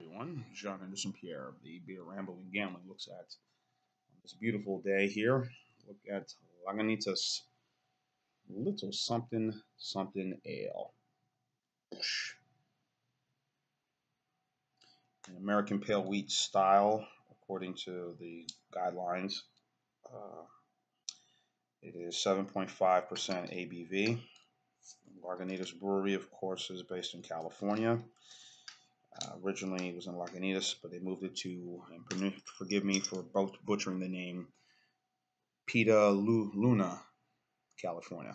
Everyone, Jean Anderson Pierre, the Beer Rambling Gambling looks at on this beautiful day here. Look at Lagunitas Little Something Something Ale, an American pale wheat style, according to the guidelines. Uh, it is 7.5% ABV. Lagunitas Brewery, of course, is based in California. Originally, it was in Lagunitas, but they moved it to, and forgive me for both butchering the name, Petaluma, California.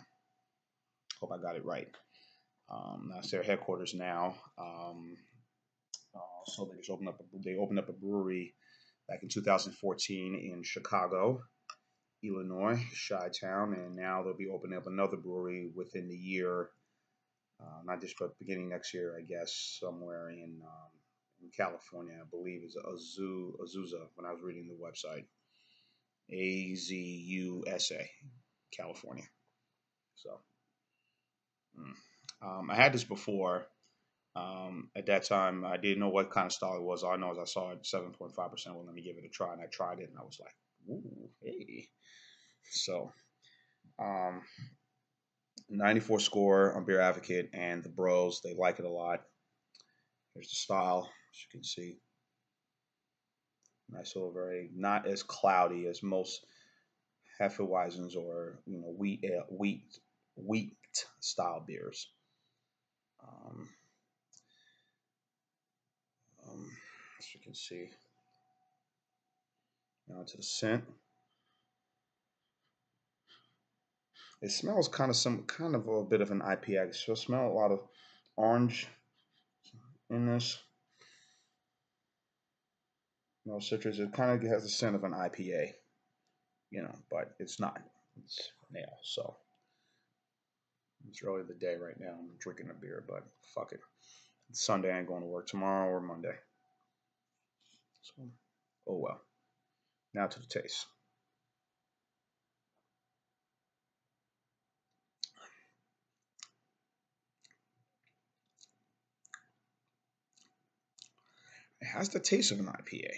Hope I got it right. That's their headquarters now. So they opened up a brewery back in 2014 in Chicago, Illinois, Chi-Town, and now they'll be opening up another brewery within the year, not just but beginning next year, I guess, somewhere in California. I believe is Azusa when I was reading the website. Azusa, California. So I had this before. At that time, I didn't know what kind of style it was. All I know is I saw it 7.5%. Well, let me give it a try, and I tried it, and I was like, "Ooh, hey!" So, um, 94 score on Beer Advocate, and the Bros they like it a lot. Here's the style, as you can see. Nice little, very not as cloudy as most Hefeweizens or wheat style beers. Um, as you can see, now to the scent. It smells kind of a bit of an IPA. So I smell a lot of orange in this. No citrus. It kind of has the scent of an IPA, but it's not. It's an ale. So it's really the day right now. I'm drinking a beer, but fuck it. It's Sunday. I ain't going to work tomorrow or Monday. So, oh well. Now to the taste. It has the taste of an IPA,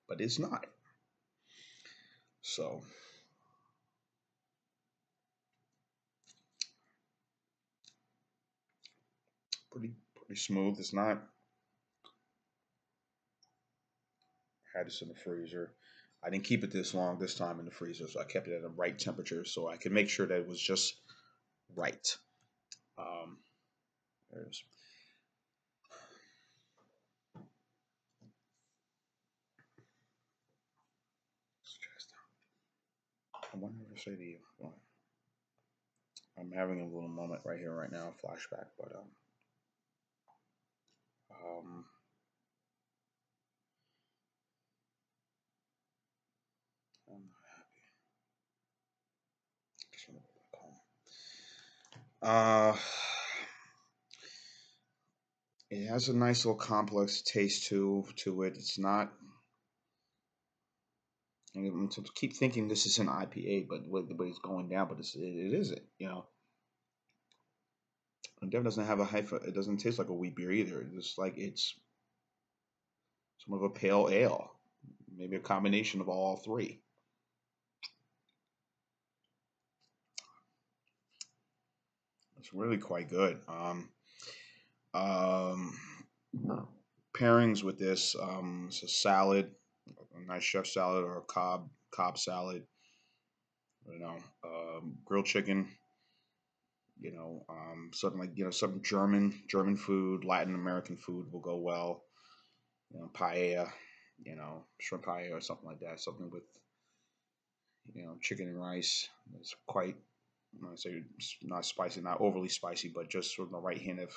but it's not. So pretty smooth. It's not. Had this in the freezer. I didn't keep it this long this time in the freezer, so I kept it at the right temperature so I could make sure that it was just right. Um, there's I wonder what to say to you. Well, I'm having a little moment right here, right now, flashback, but um, I'm not happy. Just want to calm. It has a nice little complex taste to it. It's not. I'm to keep thinking this is an IPA, but it's going down, but it isn't. It definitely doesn't have a hypha. It doesn't taste like a wheat beer either. It's just like it's some of a pale ale, maybe a combination of all three. It's really quite good. Um, Pairings with this, it's a salad, a nice chef salad or a cob salad. Grilled chicken. Something like some German food, Latin American food will go well. Paella, shrimp paella or something like that. Something with chicken and rice. It's quite, I say, not spicy, not overly spicy, but just sort of the right hint of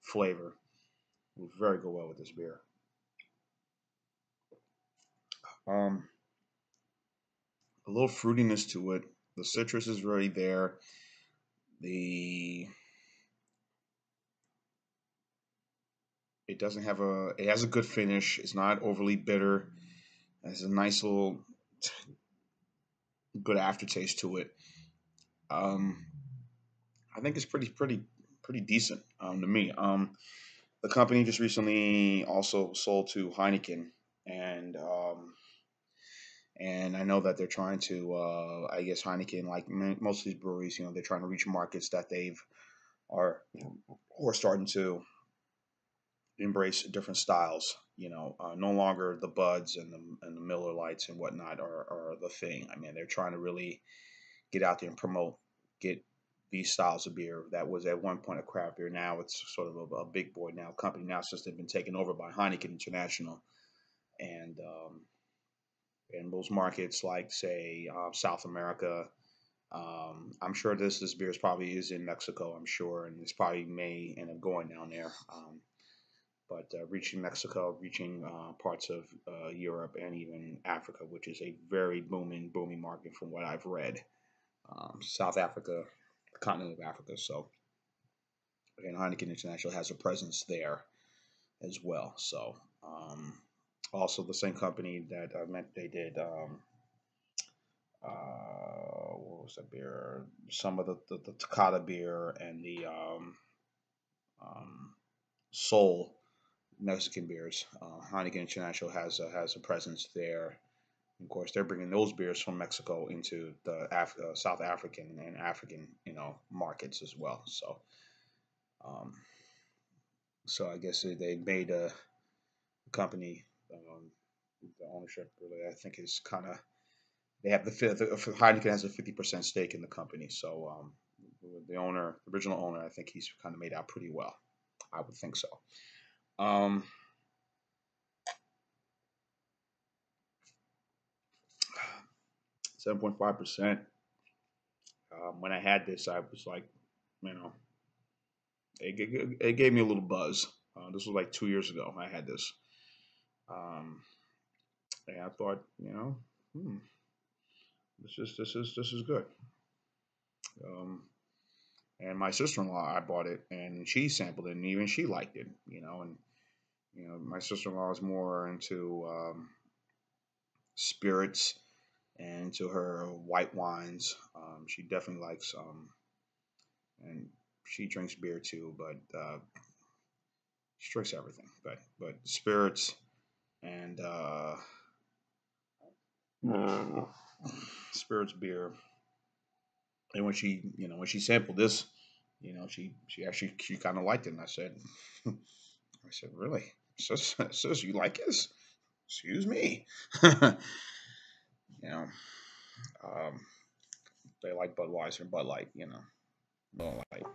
flavor. Will very go well with this beer. Um, a little fruitiness to it. The citrus is really there. The It doesn't have a. It has a good finish. It's not overly bitter. It has a nice little good aftertaste to it. Um, I think it's pretty decent to me. The company just recently also sold to Heineken, and I know that they're trying to, I guess Heineken, like most of these breweries, they're trying to reach markets that they've are who are starting to embrace different styles. No longer the Buds and the Miller Lights and whatnot are the thing. I mean, they're trying to really get out there and promote, get these styles of beer that was at one point a craft beer. Now it's sort of a big boy now company now since they've been taken over by Heineken International, and in those markets like say South America. I'm sure this beer is probably is in Mexico. I'm sure, and it's probably may end up going down there. But reaching Mexico, reaching parts of Europe and even Africa, which is a very booming market from what I've read. South Africa, the continent of Africa. So, again, Heineken International has a presence there as well. So, also the same company that I meant they did. What was that beer? Some of the Takata beer and the um, Soul Mexican beers. Heineken International has a presence there. Of course, they're bringing those beers from Mexico into the South African and African, markets as well. Um, so I guess they made a company. The ownership really, I think, is kind of they have the fifth. Heineken has a 50% stake in the company. So the owner, the original owner, I think he's kind of made out pretty well. I would think so. Um, 7.5%. When I had this, I was like, you know, it gave me a little buzz. This was like 2 years ago. I had this, um, and I thought, this is good. Um, and my sister-in-law, I bought it, and she sampled it, and even she liked it. And my sister-in-law is more into spirits and into her white wines. She definitely likes, and she drinks beer too, but she drinks everything. But spirits and spirits beer. And when she sampled this, she actually she kind of liked it. And I said, really, sis, you like this? Excuse me. you know, um, they like Budweiser and Bud Light. Don't like.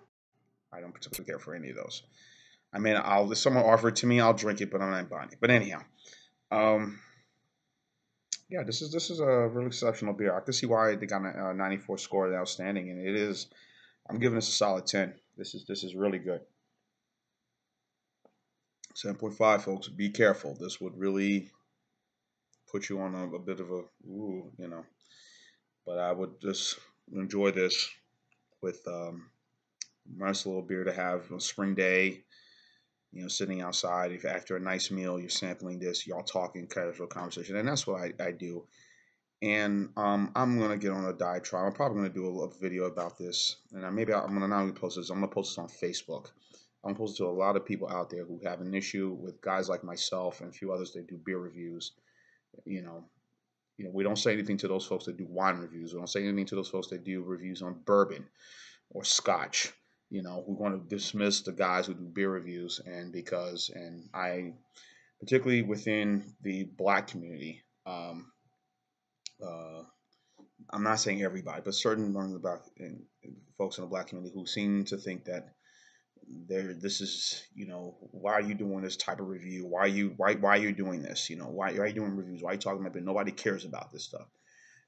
I don't particularly care for any of those. I mean, if someone offer it to me, I'll drink it, but I'm not buying it. But anyhow, um, yeah, this is a really exceptional beer. I can see why they got a 94 score and outstanding, and it is. I'm giving this a solid 10. This is really good. 7.5, folks. Be careful. This would really put you on a bit of a ooh, But I would just enjoy this with nice little beer to have on a spring day. Sitting outside. If after a nice meal, you're sampling this, y'all talking casual conversation, and that's what I do. And I'm gonna get on a diatribe. I'm probably gonna do a video about this, and I'm gonna not only post this. I'm gonna post this on Facebook. I'm gonna post it to a lot of people out there who have an issue with guys like myself and a few others that do beer reviews. You know, we don't say anything to those folks that do wine reviews. We don't say anything to those folks that do reviews on bourbon or scotch. We want to dismiss the guys who do beer reviews, and I, particularly within the black community, uh, I'm not saying everybody, but certain ones about folks in the black community who seem to think that this is, why are you doing this type of review? Why are you doing this? Why are you doing reviews? Why are you talking about it? Nobody cares about this stuff.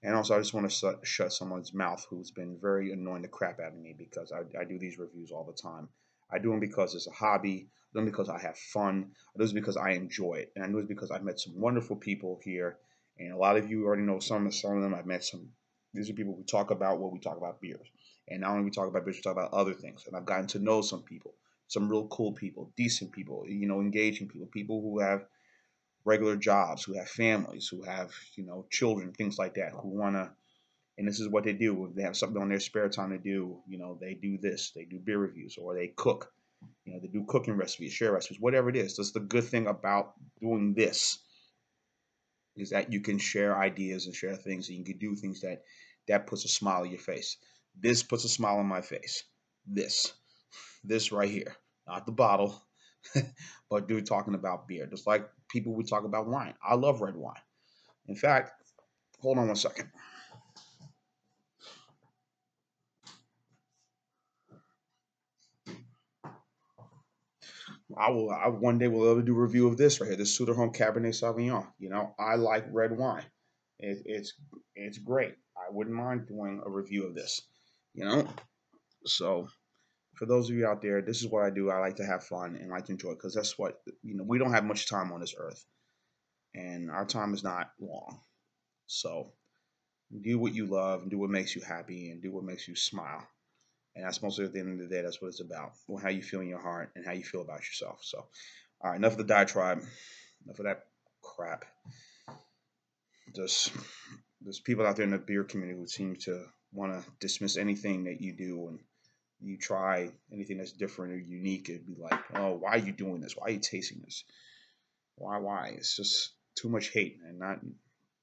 And also, I just want to shut someone's mouth who's been very annoying the crap out of me because I do these reviews all the time. I do them because it's a hobby. I do them because I have fun. I do this because I enjoy it. And I do this because I've met some wonderful people here. And a lot of you already know some of them. I've met some. These are people who talk about what we talk about beers. And not only we talk about beers, we talk about other things. And I've gotten to know some people, some real cool people, decent people, engaging people, people who have regular jobs, who have families, who have, children, things like that, who want to, and this is what they do. If they have something on their spare time to do, they do this, they do beer reviews or they cook. They do cooking recipes, share recipes, whatever it is. That's the good thing about doing this, is that you can share ideas and share things, and you can do things that puts a smile on your face. This puts a smile on my face. This, this right here, not the bottle, but dude talking about beer. Just like people would talk about wine. I love red wine. In fact, hold on one second. I one day will ever do a review of this right here, this Suderholm Cabernet Sauvignon. I like red wine. It's great. I wouldn't mind doing a review of this. You know, so for those of you out there, this is what I do. I like to have fun and like to enjoy, because that's what we don't have much time on this earth, and our time is not long. So do what you love and do what makes you happy and do what makes you smile. And that's mostly at the end of the day, that's what it's about. How you feel in your heart and how you feel about yourself. So, all right, enough of the diatribe, enough of that crap. There's there's people out there in the beer community who seem to want to dismiss anything that you do, and you try anything that's different or unique. It'd be like, oh, why are you doing this? Why are you tasting this? Why? It's just too much hate and not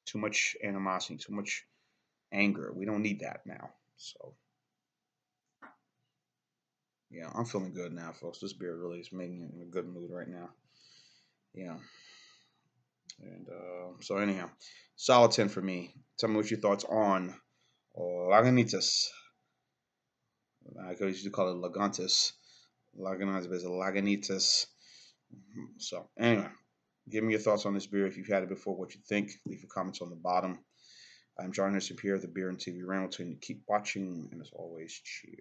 too much animosity, too much anger. We don't need that now. So yeah, I'm feeling good now, folks. This beer really is making me in a good mood right now. Yeah. And so anyhow, solid 10 for me. Tell me what your thoughts on Lagunitas. I could used to call it Lagantis. Lagunitas is Lagunitas. So anyway, give me your thoughts on this beer if you've had it before. What you think? Leave your comments on the bottom. I'm John Hurst here of the Beer and TV Ramble. Keep watching, and as always, cheers.